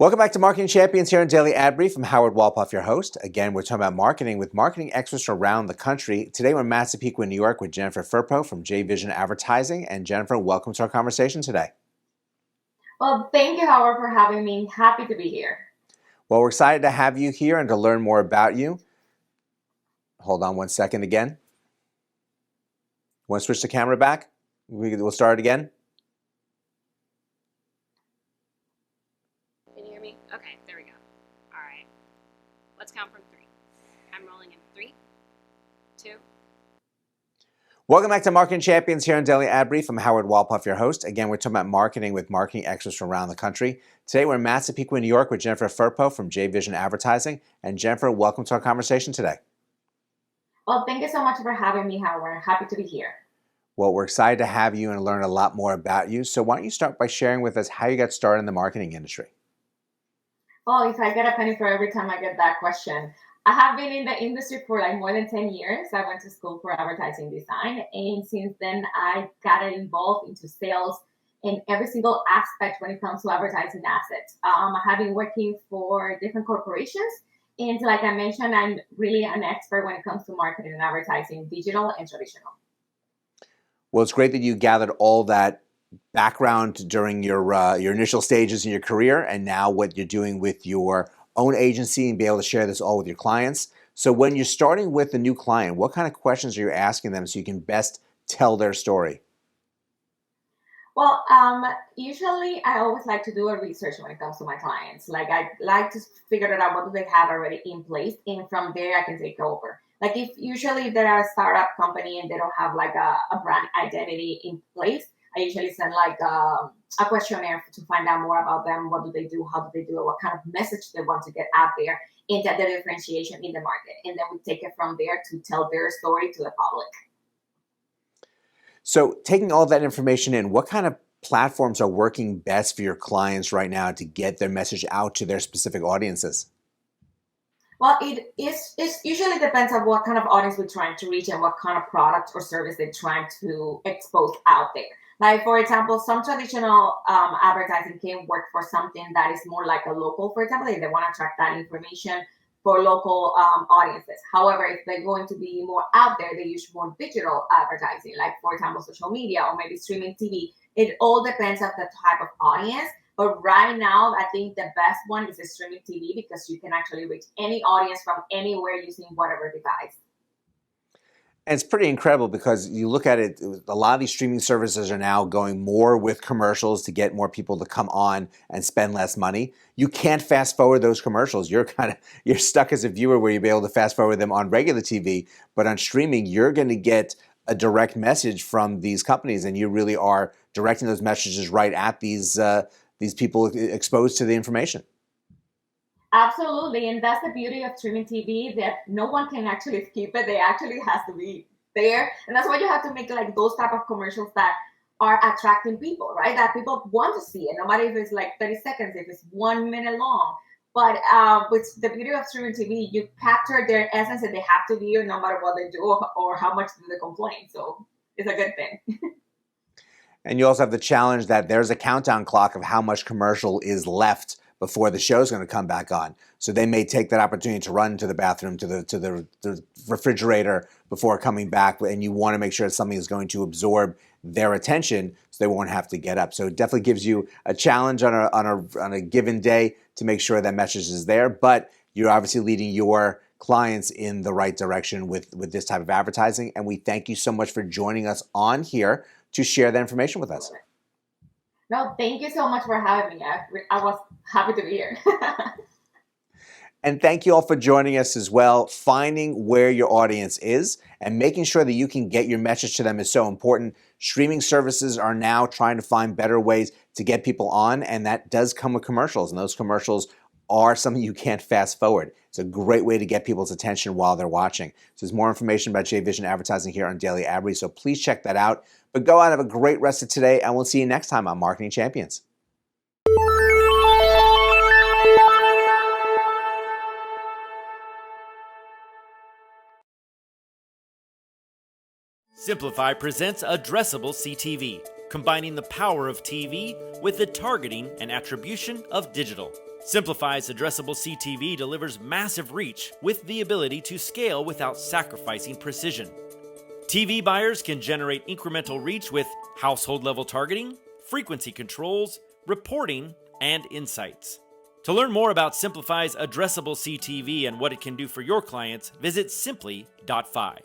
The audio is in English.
Welcome back to Marketing Champions here on Daily Ad Brief. I'm Howard Walpoff, your host. Again, we're talking about marketing with marketing experts around the country. Today we're in Massapequa, New York with Jenniffer Firpo from JVision Advertising. And Jenniffer, welcome to our conversation today. Well, thank you, Howard, for having me. Happy to be here. Well, we're excited to have you here and to learn more about you. Hold on one second again. Want to switch the camera back? We'll start again. Can you hear me? Okay, there we go. All right. Let's count from 3. I'm rolling in 3, 2. Welcome back to Marketing Champions here on Daily Ad Brief. I'm Howard Walpoff, your host. Again, we're talking about marketing with marketing experts from around the country. Today we're in Massapequa, New York with Jenniffer Firpo from JVision Advertising. And Jenniffer, welcome to our conversation today. Well, thank you so much for having me, Howard. Happy to be here. Well, we're excited to have you and learn a lot more about you. So why don't you start by sharing with us how you got started in the marketing industry? Oh, if I get a penny for every time I get that question. I have been in the industry for like more than 10 years. I went to school for advertising design. And since then, I got involved into sales in every single aspect when it comes to advertising assets. I have been working for different corporations. And like I mentioned, I'm really an expert when it comes to marketing and advertising, digital and traditional. Well, it's great that you gathered all that background during your initial stages in your career, and now what you're doing with your own agency and be able to share this all with your clients. So when you're starting with a new client, what kind of questions are you asking them so you can best tell their story? Well, usually I always like to do a research when it comes to my clients. Like I like to figure it out what do they have already in place, and from there I can take over. Like if they're a startup company and they don't have like a brand identity in place, I usually send like a questionnaire to find out more about them. What do they do? How do they do it? What kind of message they want to get out there, and that the differentiation in the market. And then we take it from there to tell their story to the public. So taking all that information in, what kind of platforms are working best for your clients right now to get their message out to their specific audiences? Well, it usually depends on what kind of audience we're trying to reach and what kind of product or service they're trying to expose out there. Like, for example, some traditional advertising can work for something that is more like a local, for example, if they want to attract that information for local audiences. However, if they're going to be more out there, they use more digital advertising, like, for example, social media or maybe streaming TV. It all depends on the type of audience. But right now, I think the best one is the streaming TV because you can actually reach any audience from anywhere using whatever device. And it's pretty incredible because you look at it, a lot of these streaming services are now going more with commercials to get more people to come on and spend less money. You can't fast forward those commercials. You're stuck as a viewer where you'll be able to fast forward them on regular TV, but on streaming, you're going to get a direct message from these companies, and you really are directing those messages right at these people exposed to the information. Absolutely, and that's the beauty of streaming TV, that no one can actually skip it. They actually has to be there, and that's why you have to make like those type of commercials that are attracting people, right? That people want to see it, no matter if it's like 30 seconds, if it's 1 minute long. But with the beauty of streaming TV, you capture their essence, and they have to be here no matter what they do or how much do they complain. So it's a good thing. And you also have the challenge that there's a countdown clock of how much commercial is left before the show's going to come back on. So they may take that opportunity to run to the bathroom, to the refrigerator before coming back, and you want to make sure that something is going to absorb their attention so they won't have to get up. So it definitely gives you a challenge on a given day to make sure that message is there, but you're obviously leading your clients in the right direction with this type of advertising, and we thank you so much for joining us on here to share that information with us. No, thank you so much for having me. I was happy to be here. And thank you all for joining us as well. Finding where your audience is and making sure that you can get your message to them is so important. Streaming services are now trying to find better ways to get people on, and that does come with commercials, and those commercials are something you can't fast forward. It's a great way to get people's attention while they're watching. So there's more information about JVision Advertising here on Daily Ad Brief, so please check that out. But go out and have a great rest of today, and we'll see you next time on Marketing Champions. Simplify presents Addressable CTV, combining the power of TV with the targeting and attribution of digital. Simplify's addressable CTV delivers massive reach with the ability to scale without sacrificing precision. TV buyers can generate incremental reach with household-level targeting, frequency controls, reporting, and insights. To learn more about Simplify's addressable CTV and what it can do for your clients, visit simply.fi.